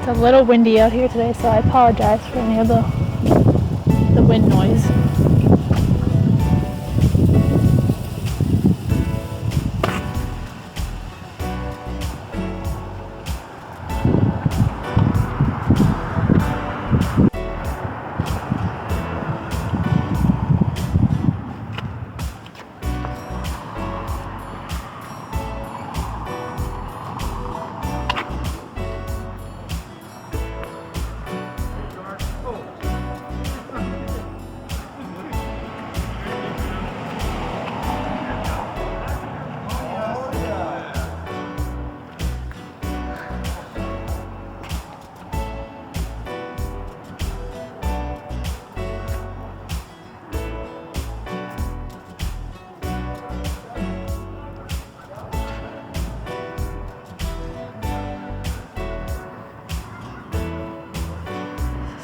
It's a little windy out here today, so I apologize for any of the wind noise.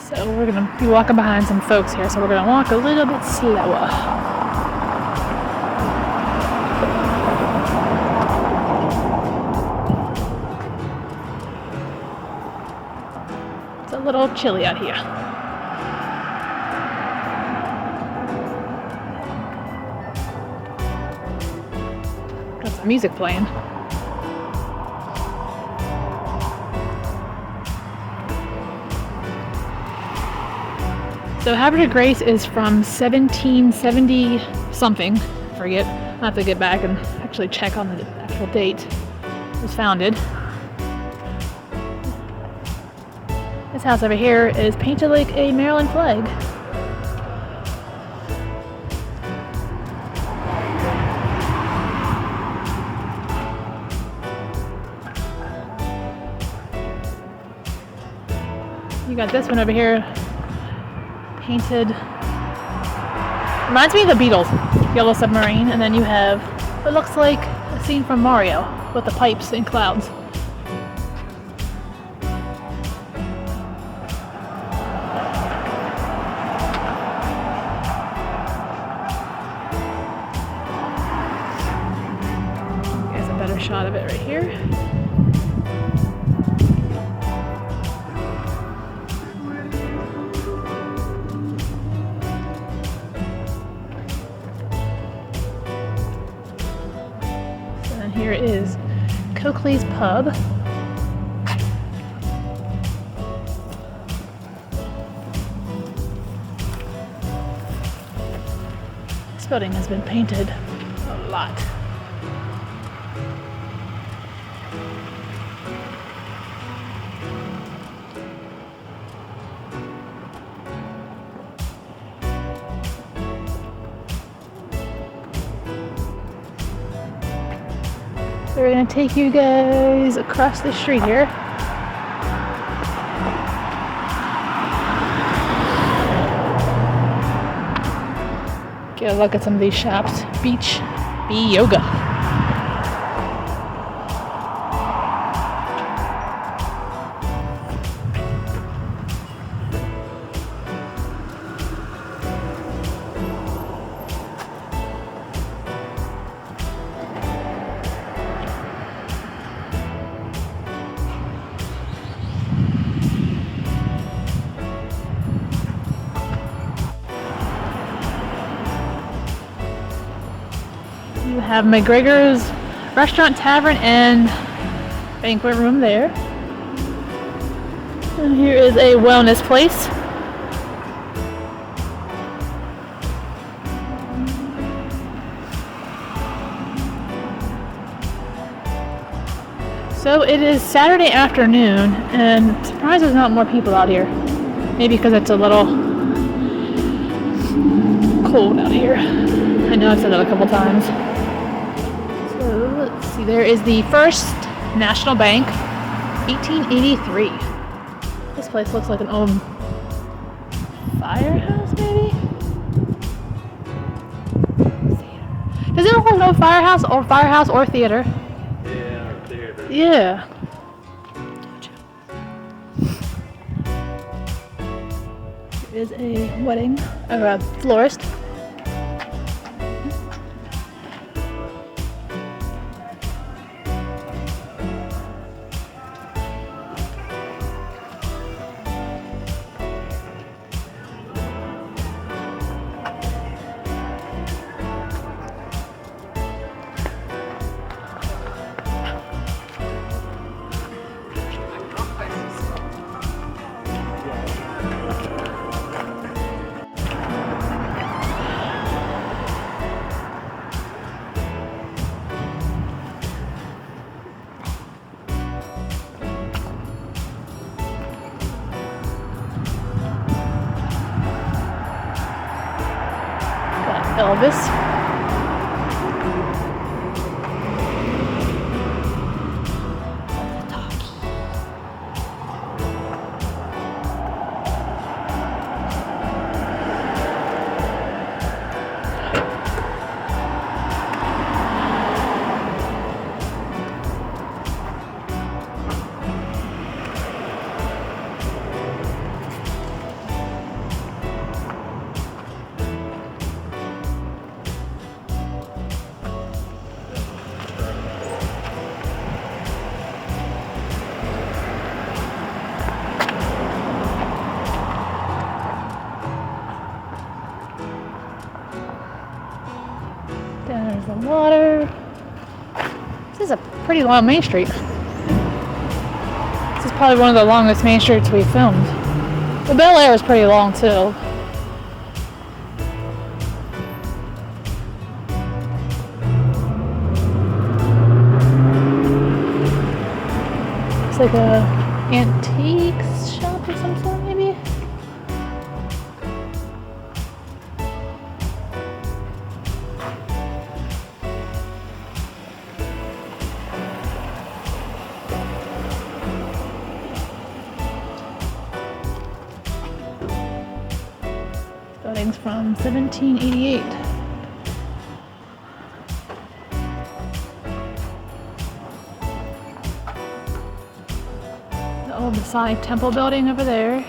So we're going to be walking behind some folks here, so we're going to walk a little bit slower. It's a little chilly out here. Got some music playing. So Havre de Grace is from 1770 something, forget. I'll have to get back and actually check on the actual date it was founded. This house over here is painted like a Maryland flag. You got this one over here, painted, reminds me of the Beatles, Yellow Submarine, and then you have what looks like a scene from Mario with the pipes and clouds. Here's a better shot of it right here. Here is Coakley's Pub. This building has been painted a lot. So we're going to take you guys across the street here. Get a look at some of these shops. Beach Bee Yoga. You have McGregor's Restaurant, Tavern, and banquet room there. And here is a wellness place. So it is Saturday afternoon, and I'm surprised there's not more people out here. Maybe because it's a little cold out here. I know I've said that a couple times. So let's see, there is the First National Bank, 1883. This place looks like an old firehouse, maybe? Theater. Does it look like an old firehouse or theater? Yeah, or theater. Yeah. There is a wedding, or a florist. Elvis. There's the water. This is a pretty long main street. This is probably one of the longest main streets we filmed. The Bel Air is pretty long too. It's like a antiques shop or some sort, maybe. Buildings from 1788. The old Masonic Temple building over there.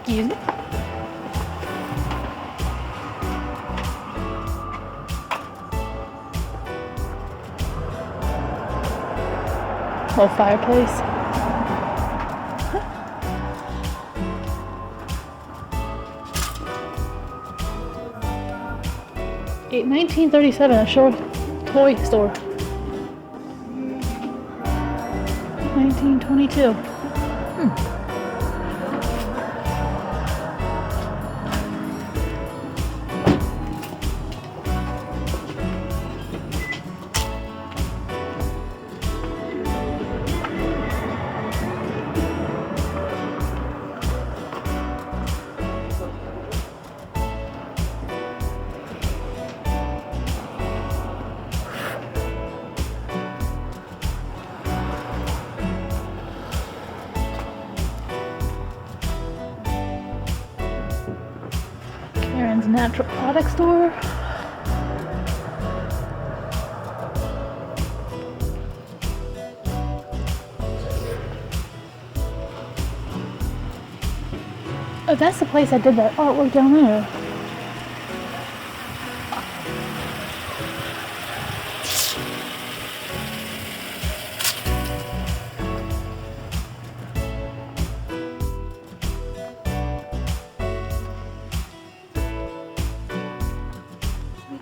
Excuse me. Little fireplace. 1937, a short toy store. 1922. Karen's Natural Product Store. Oh, that's the place I did that artwork down there.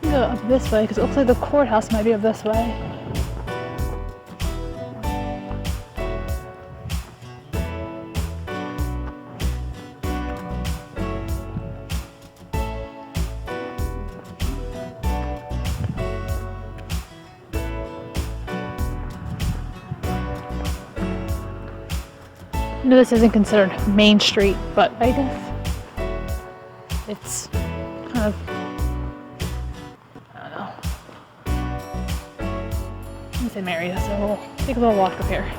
Go up this way because it looks like the courthouse might be up this way. I know this isn't considered Main Street, but I guess it's kind of, I don't know. I'm gonna say Mary, so we'll take a little walk up here.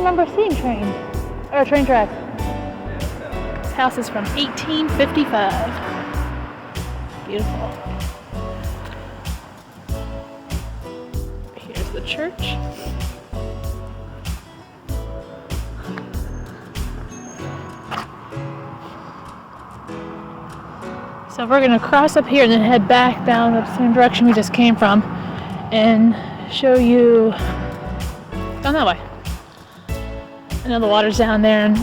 remember seeing train. Or a train track. This house is from 1855. Beautiful. Here's the church. So we're gonna cross up here and then head back down the same direction we just came from and show you down that way. I know the water's down there and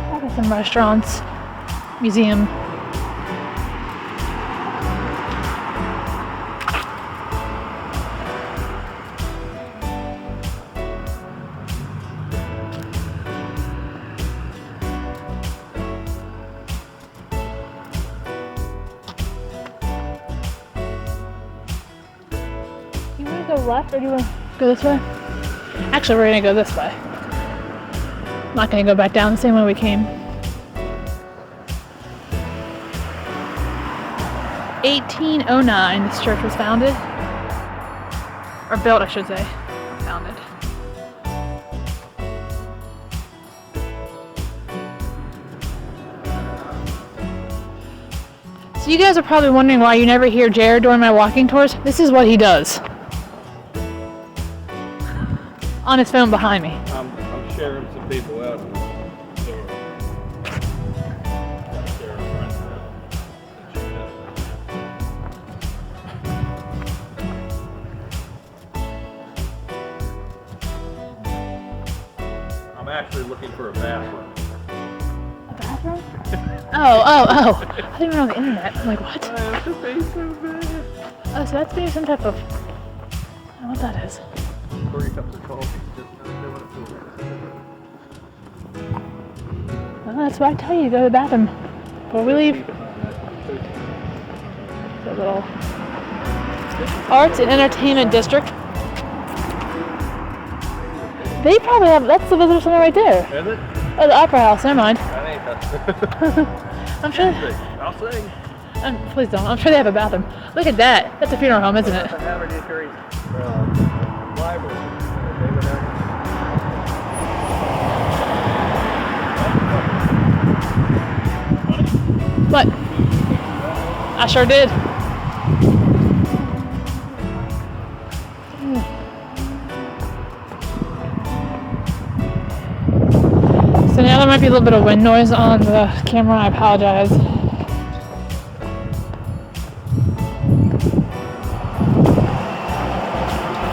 probably some restaurants, museum. Do you want to go left or do you want to go this way? Actually, we're going to go this way. I'm not going to go back down the same way we came. 1809, this church was founded. Or built, I should say. Founded. So you guys are probably wondering why you never hear Jared during my walking tours. This is what he does. On his phone behind me. I'm sharing some people out. I'm actually looking for a bathroom. A bathroom? Oh. I didn't even know on the internet. I'm like, what? I have to pay so bad. Oh, so that's maybe some type of... I don't know what that is. 3 cups of coffee. Just not doing it for me. Well, that's why I tell you to go to the bathroom before we leave. The little Arts and Entertainment District. They probably have, that's the visitor center right there. Is it? Oh, the Opera House, never mind. That ain't that. I'm sure. I'll sing. Please don't, I'm sure they have a bathroom. Look at that. That's a funeral home, isn't it? The Havre de Grace Library. What? I sure did. So now there might be a little bit of wind noise on the camera. I apologize.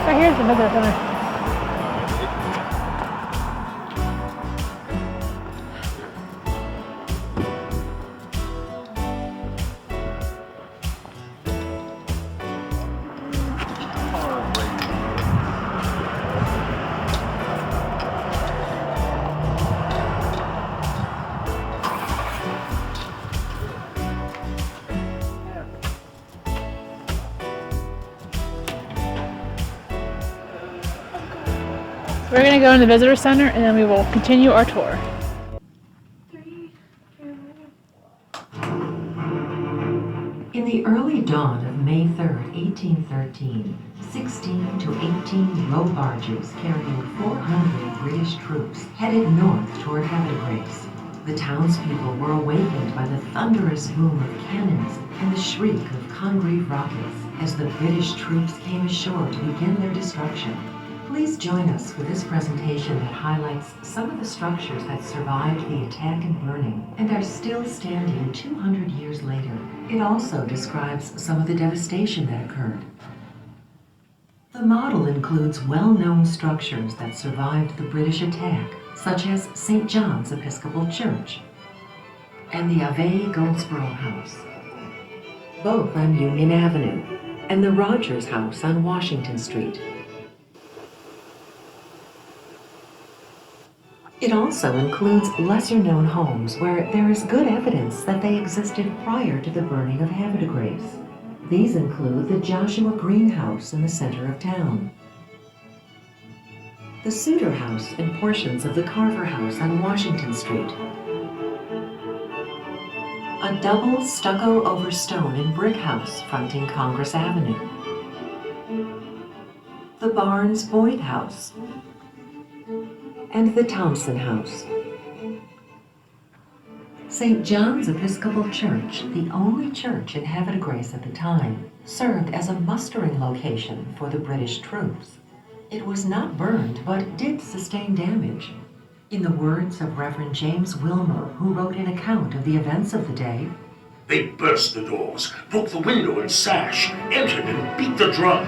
Right here's the visitor center. We're going to go in the visitor center and then we will continue our tour. In the early dawn of May 3rd, 1813, 16 to 18 row barges carrying 400 British troops headed north toward Havre de Grace. The townspeople were awakened by the thunderous boom of cannons and the shriek of Congreve rockets as the British troops came ashore to begin their destruction. Please join us for this presentation that highlights some of the structures that survived the attack and burning and are still standing 200 years later. It also describes some of the devastation that occurred. The model includes well-known structures that survived the British attack, such as St. John's Episcopal Church and the Havre Goldsboro House, both on Union Avenue, and the Rogers House on Washington Street. It also includes lesser-known homes where there is good evidence that they existed prior to the burning of Havre de Grace. These include the Joshua Green House in the center of town, the Suter House and portions of the Carver House on Washington Street, a double stucco over stone and brick house fronting Congress Avenue, the Barnes Boyd House, and the Thompson House. St. John's Episcopal Church, the only church in Havre de Grace at the time, served as a mustering location for the British troops. It was not burned, but did sustain damage. In the words of Reverend James Wilmer, who wrote an account of the events of the day, "They burst the doors, broke the window and sash, entered and beat the drum.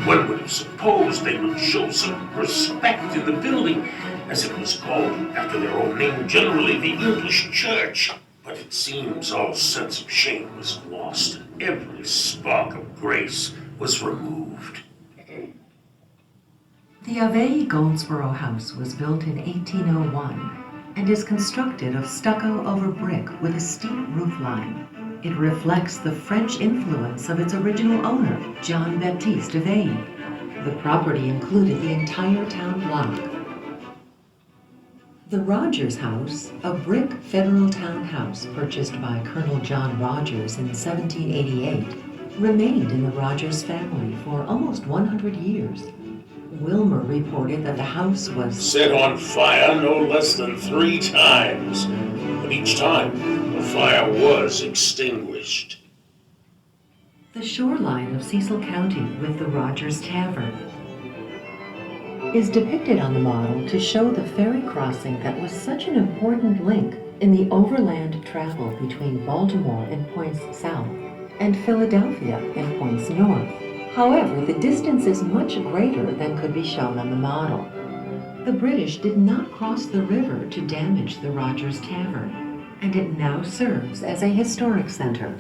One would have supposed they would show some respect in the building, as it was called after their own name, generally the English Church. But it seems all sense of shame was lost, and every spark of grace was removed." The Havre Goldsboro House was built in 1801 and is constructed of stucco over brick with a steep roofline. It reflects the French influence of its original owner, John Baptiste Havre. The property included the entire town block. The Rogers House, a brick federal townhouse purchased by Colonel John Rogers in 1788, remained in the Rogers family for almost 100 years. Wilmer reported that the house was Set on fire no less than 3 times, but each time the fire was extinguished. the shoreline of Cecil County with the Rogers Tavern is depicted on the model to show the ferry crossing that was such an important link in the overland travel between Baltimore and points south and Philadelphia and points north. However, the distance is much greater than could be shown on the model. The British did not cross the river to damage the Rogers Tavern, and it now serves as a historic center.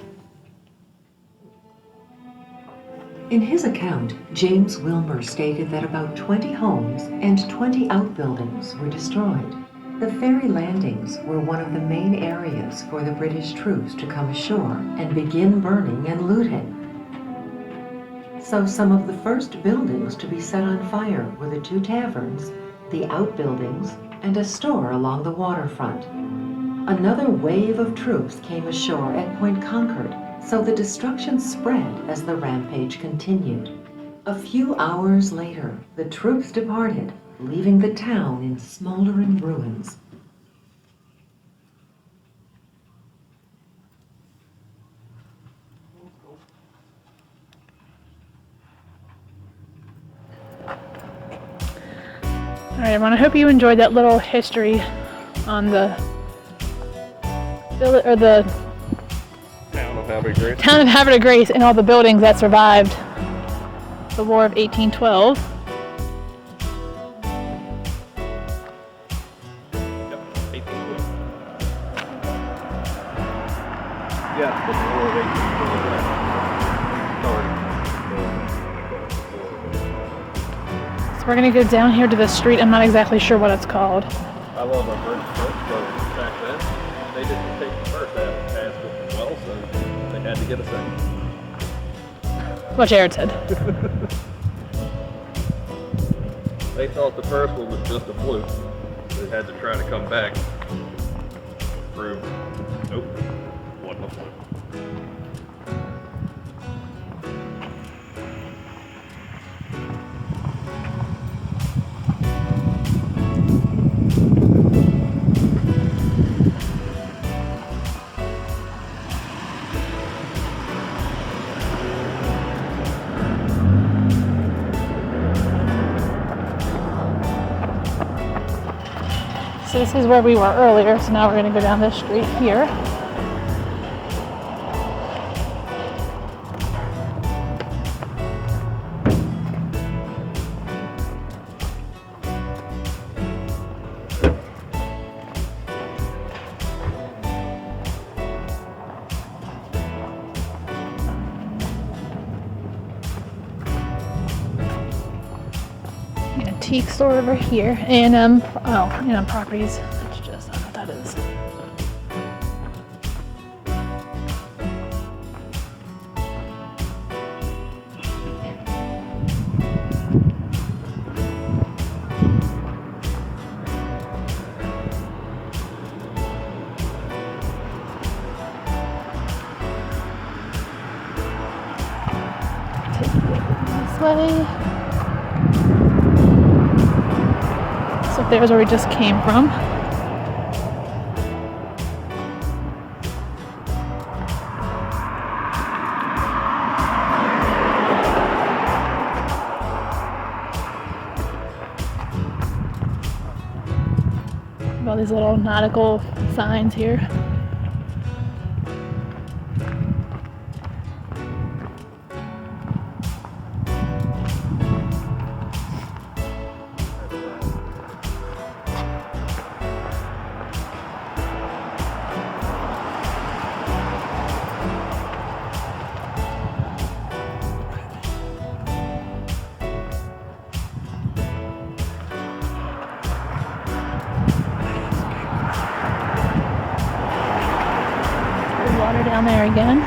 In his account, James Wilmer stated that about 20 homes and 20 outbuildings were destroyed. The ferry landings were one of the main areas for the British troops to come ashore and begin burning and looting. So some of the first buildings to be set on fire were the 2 taverns, the outbuildings, and a store along the waterfront. Another wave of troops came ashore at Point Concord, so the destruction spread as the rampage continued. A few hours later, the troops departed, leaving the town in smoldering ruins. All right, everyone, I hope you enjoyed that little history on the Town of Havre de Grace. town of Havre de Grace and all the buildings that survived the War of 1812. Yep, 1812. Yeah, the War of 1812. So we're gonna go down here to the street. I'm not exactly sure what it's called. I love our British folks, but back then, they didn't take the first half past it well, so they had to get a second. What Jared said. They thought the first one was just a fluke. They had to try to come back. Prove, nope, wasn't a fluke. So this is where we were earlier, so now we're gonna go down this street here. Antique store over here, and properties. That's just, I don't know what that is. Take it this way. So there's where we just came from. All these little nautical signs here. Water down there again.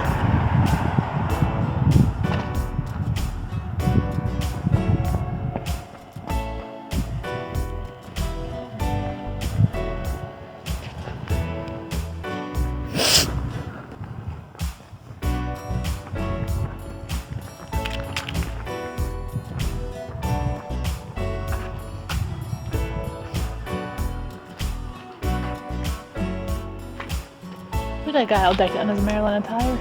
Look at that guy all decked out in his Maryland attire.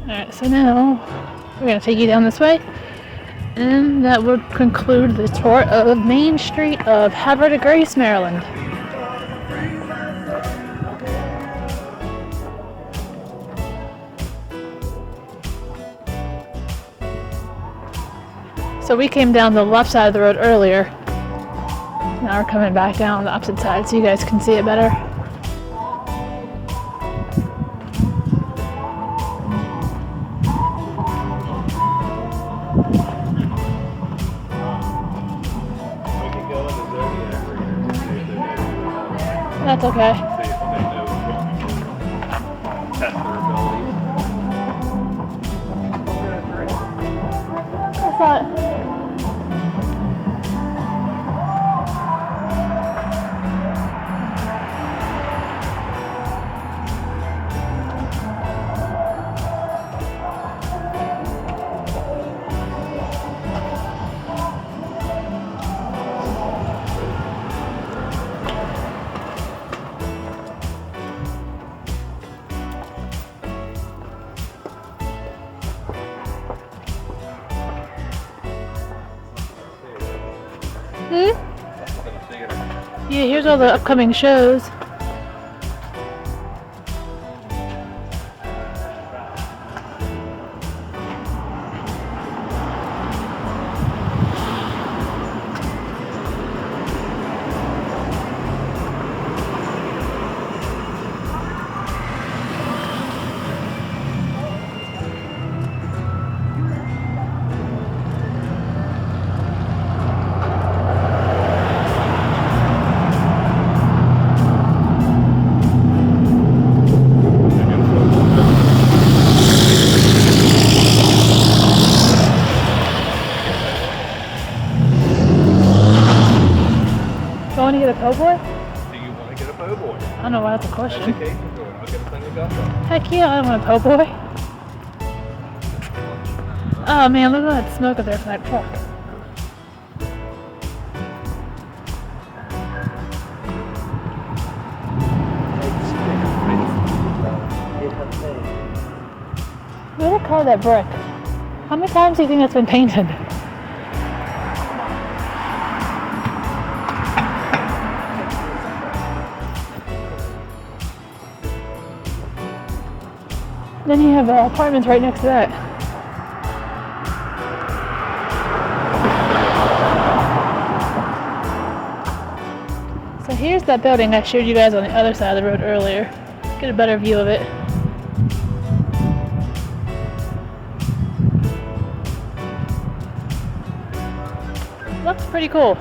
Alright, so now we're going to take you down this way, and that would conclude the tour of Main Street of Havre de Grace, Maryland. So we came down the left side of the road earlier. Now we're coming back down the opposite side so you guys can see it better. That's okay. See if they know test their abilities. I thought. Yeah, here's all the upcoming shows. Going to get a po' boy? Do you want to get a po' boy? I don't know why that's a question. Education joint. I'll get a thing of gumbo. Heck yeah, I want a po' boy. Oh man, look at that smoke up there from that truck. What the color of that brick? How many times do you think that's been painted? Then you have apartments right next to that. So here's that building I showed you guys on the other side of the road earlier. Get a better view of it. That's pretty cool.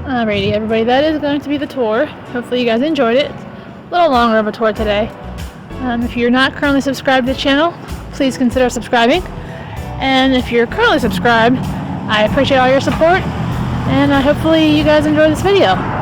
Alrighty, everybody, that is going to be the tour. Hopefully you guys enjoyed it. It's a little longer of a tour today. If you're not currently subscribed to the channel, please consider subscribing. And if you're currently subscribed, I appreciate all your support, and hopefully you guys enjoy this video.